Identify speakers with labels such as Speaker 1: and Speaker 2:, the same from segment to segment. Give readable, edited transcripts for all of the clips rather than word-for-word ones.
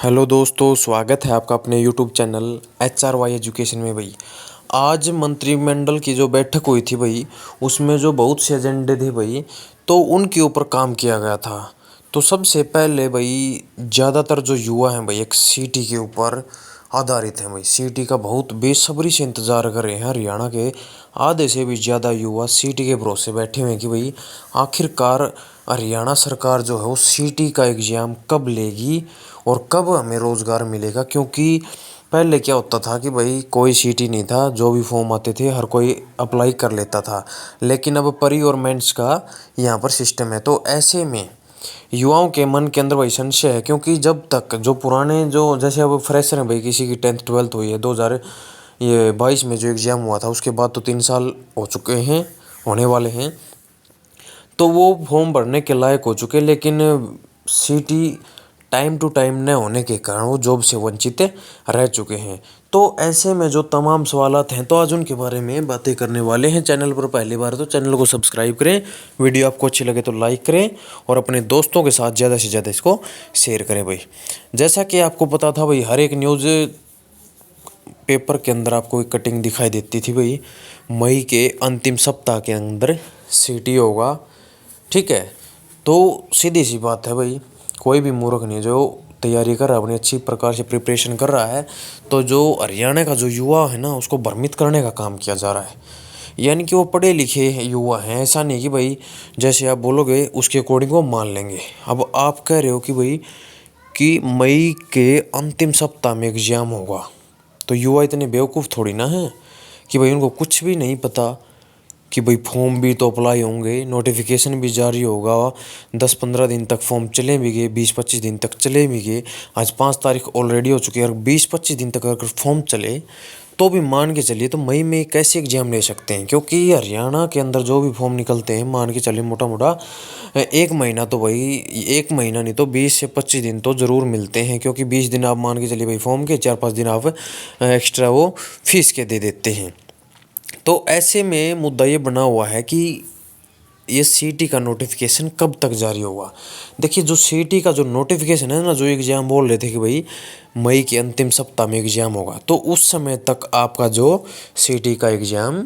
Speaker 1: Hello दोस्तों, स्वागत है आपका अपने यूट्यूब चैनल HRY एजुकेशन में। भाई आज मंत्रिमंडल की जो बैठक हुई थी भाई, उसमें जो बहुत से एजेंडे थे भाई, तो उनके ऊपर काम किया गया था। तो सबसे पहले भाई ज़्यादातर जो युवा हैं भाई एक सीटी के ऊपर आधारित हैं भाई। सीटी का बहुत बेसब्री से इंतज़ार कर रहे हैं। हरियाणा के आधे से भी ज़्यादा युवा सीटी के भरोसे बैठे हुए हैं कि भाई आखिरकार हरियाणा सरकार जो है वो सीटी का एग्ज़ाम कब लेगी और कब हमें रोज़गार मिलेगा। क्योंकि पहले क्या होता था कि भाई कोई सीटी नहीं था, जो भी फॉर्म आते थे हर कोई अप्लाई कर लेता था। लेकिन अब परी और मेंस का यहाँ पर सिस्टम है, तो ऐसे में युवाओं के मन के अंदर वही संशय है। क्योंकि जब तक जो पुराने जो जैसे अब फ्रेशर हैं भाई, किसी की 10th 12th हुई है 2022 में जो एग्ज़ाम हुआ था, उसके बाद तो 3 साल हो चुके हैं, होने वाले हैं, तो वो फॉर्म भरने के लायक हो चुके। लेकिन सीटी टाइम टू टाइम न होने के कारण वो जॉब से वंचित रह चुके हैं। तो ऐसे में जो तमाम सवालात हैं, तो आज उनके बारे में बातें करने वाले हैं। चैनल पर पहली बार तो चैनल को सब्सक्राइब करें, वीडियो आपको अच्छी लगे तो लाइक करें और अपने दोस्तों के साथ ज़्यादा से ज़्यादा इसको शेयर करें भाई। जैसा कि आपको पता था भाई, हर एक न्यूज़ पेपर के अंदर आपको एक कटिंग दिखाई देती थी भाई, मई के अंतिम सप्ताह के अंदर सीटी होगा। ठीक है, तो सीधी सी बात है भाई, कोई भी मूर्ख नहीं जो तैयारी कर रहा है, अपनी अच्छी प्रकार से प्रिपरेशन कर रहा है, तो जो हरियाणा का जो युवा है ना, उसको भ्रमित करने का काम किया जा रहा है। यानी कि वो पढ़े लिखे युवा हैं, ऐसा नहीं कि भाई जैसे आप बोलोगे उसके अकॉर्डिंग वो मान लेंगे। अब आप कह रहे हो कि भाई कि मई के अंतिम सप्ताह में एग्जाम होगा, तो युवा इतने बेवकूफ़ थोड़ी ना है कि भाई उनको कुछ भी नहीं पता कि भाई फॉर्म भी तो अप्लाई होंगे, नोटिफिकेशन भी जारी होगा, 10-15 दिन तक फॉर्म चले भी गए, 20-25 दिन तक चले भी गए, आज 5 तारीख ऑलरेडी हो चुकी है और 20-25 दिन तक अगर फॉर्म चले तो भी मान के चलिए तो मई में कैसे एग्जाम ले सकते हैं। क्योंकि हरियाणा के अंदर जो भी फॉर्म निकलते हैं, मान के चलिए मोटा मोटा 1 महीना, तो भाई 1 महीना नहीं तो 20 से 25 दिन तो ज़रूर मिलते हैं। क्योंकि 20 दिन आप मान के चलिए भाई फॉर्म के, 4-5 दिन आप एक्स्ट्रा वो फीस के दे देते हैं। तो ऐसे में मुद्दा ये बना हुआ है कि ये सीटी का नोटिफिकेशन कब तक जारी होगा। देखिए, जो सीटी का जो नोटिफिकेशन है ना, जो एग्ज़ाम बोल रहे थे कि भाई मई के अंतिम सप्ताह में एग्ज़ाम होगा, तो उस समय तक आपका जो सीटी का एग्ज़ाम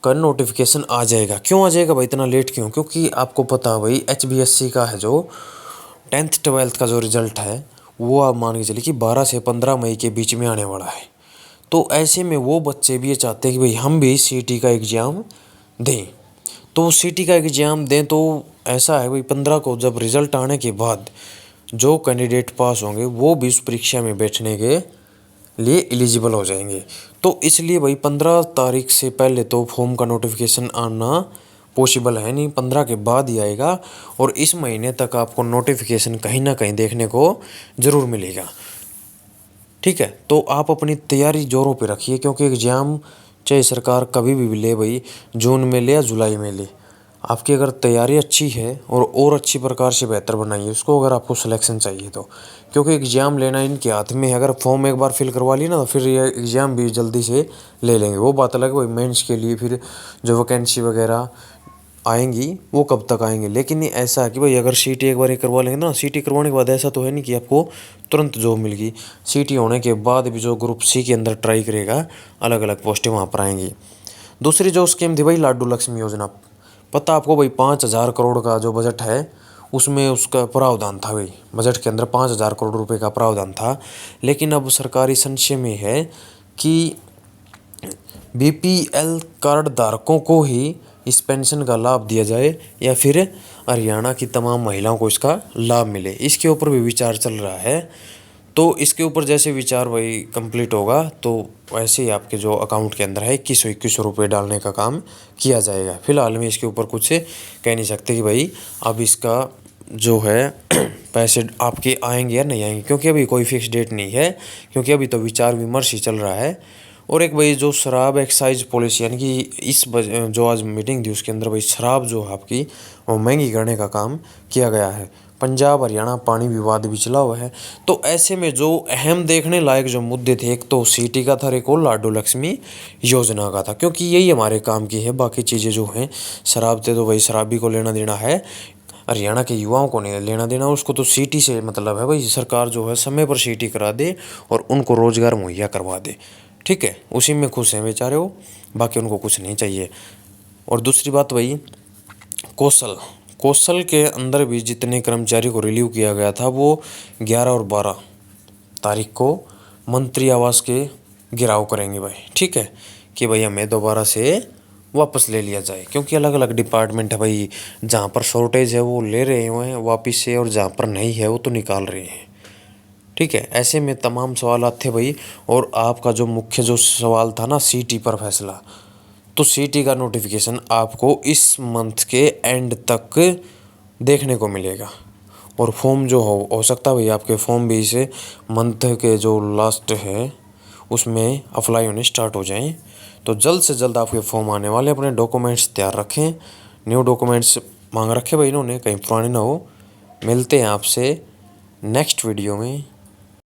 Speaker 1: का नोटिफिकेशन आ जाएगा। क्यों आ जाएगा भाई, इतना लेट क्यों? क्योंकि आपको पता है भाई HBSC का है जो 10th 12th का जो रिज़ल्ट है, वो आप मान के चलिए कि 12 से 15 मई के बीच में आने वाला है। तो ऐसे में वो बच्चे भी ये चाहते हैं कि भाई हम भी सीटी का एग्ज़ाम दें। तो सीटी का एग्ज़ाम दें तो ऐसा है भाई, 15 को जब रिज़ल्ट आने के बाद जो कैंडिडेट पास होंगे वो भी उस परीक्षा में बैठने के लिए एलिजिबल हो जाएंगे। तो इसलिए भाई 15 तारीख से पहले तो फॉर्म का नोटिफिकेशन आना पॉसिबल है नहीं, 15 के बाद ही आएगा। और इस महीने तक आपको नोटिफिकेशन कहीं ना कहीं देखने को ज़रूर मिलेगा। ठीक है, तो आप अपनी तैयारी जोरों पे रखिए, क्योंकि एग्ज़ाम चाहे सरकार कभी भी ले भाई, जून में ले या जुलाई में ले, आपकी अगर तैयारी अच्छी है और अच्छी प्रकार से बेहतर बनाइए उसको, अगर आपको सिलेक्शन चाहिए तो। क्योंकि एग्ज़ाम लेना इनके हाथ में है। अगर फॉर्म एक बार फिल करवा ली ना, तो फिर ये एग्ज़ाम भी जल्दी से ले लेंगे। वो बात अलग है भाई, मेंस के लिए फिर जो वैकेंसी वगैरह आएंगी वो कब तक आएंगे। लेकिन ये ऐसा है कि भाई अगर सीटी एक बार ही करवा लेंगे ना, सीटी करवाने के बाद ऐसा तो है नहीं कि आपको तुरंत जॉब मिल गई। सीटी होने के बाद भी जो ग्रुप सी के अंदर ट्राई करेगा, अलग अलग पोस्टें वहाँ पर आएंगी। दूसरी जो स्कीम थी भाई लाडू लक्ष्मी योजना, पता आपको भाई 5,000 करोड़ का जो बजट है उसमें उसका प्रावधान था भाई, बजट के अंदर 5,000 करोड़ रुपए का प्रावधान था। लेकिन अब सरकारी संशय में है कि BPL कार्ड धारकों को ही इस पेंशन का लाभ दिया जाए या फिर हरियाणा की तमाम महिलाओं को इसका लाभ मिले। इसके ऊपर भी विचार चल रहा है। तो इसके ऊपर जैसे विचार भाई कंप्लीट होगा तो वैसे ही आपके जो अकाउंट के अंदर है 2100 रुपये डालने का काम किया जाएगा। फिलहाल में इसके ऊपर कुछ कह नहीं सकते कि भाई अब इसका जो है पैसे आपके आएंगे या नहीं आएंगे, क्योंकि अभी कोई फिक्स डेट नहीं है। क्योंकि अभी तो विचार विमर्श ही चल रहा है। और एक भाई जो शराब एक्साइज पॉलिसी, यानी कि जो आज मीटिंग थी उसके अंदर भाई शराब जो है आपकी वो महंगी करने का काम किया गया है। पंजाब हरियाणा पानी विवाद भी चला हुआ है। तो ऐसे में जो अहम देखने लायक जो मुद्दे थे, एक तो सीटी का था, एक और लाडू लक्ष्मी योजना का था। क्योंकि यही हमारे काम की है, बाकी चीज़ें जो हैं शराब से तो भाई शराबी को लेना देना है। हरियाणा के युवाओं को नहीं लेना देना, उसको तो सीटी से मतलब है भाई। सरकार जो है समय पर सीटी करा दे और उनको रोजगार मुहैया करवा दे, ठीक है, उसी में खुश हैं बेचारे वो, बाकी उनको कुछ नहीं चाहिए। और दूसरी बात भाई, कौशल कौशल के अंदर भी जितने कर्मचारी को रिलीव किया गया था वो 11 और 12 तारीख को मंत्री आवास के घेराव करेंगे भाई, ठीक है, कि भाई हमें दोबारा से वापस ले लिया जाए, क्योंकि अलग अलग डिपार्टमेंट है भाई, जहाँ पर शॉर्टेज है वो ले रहे हैं वापस से, और जहाँ पर नहीं है वो तो निकाल रहे हैं, ठीक है। ऐसे में तमाम सवाल थे भाई। और आपका जो मुख्य जो सवाल था ना सीटी पर फैसला, तो सीटी का नोटिफिकेशन आपको इस मंथ के एंड तक देखने को मिलेगा। और फॉर्म जो हो सकता है भाई आपके फॉर्म भी इसे मंथ के जो लास्ट है उसमें अप्लाई होने स्टार्ट हो जाएं। तो जल्द से जल्द आपके फॉर्म आने वाले, अपने डॉक्यूमेंट्स तैयार रखें, न्यू डॉक्यूमेंट्स मांग रखे भाई इन्होंने, कहीं पुराने ना हो। मिलते हैं आपसे नेक्स्ट वीडियो में।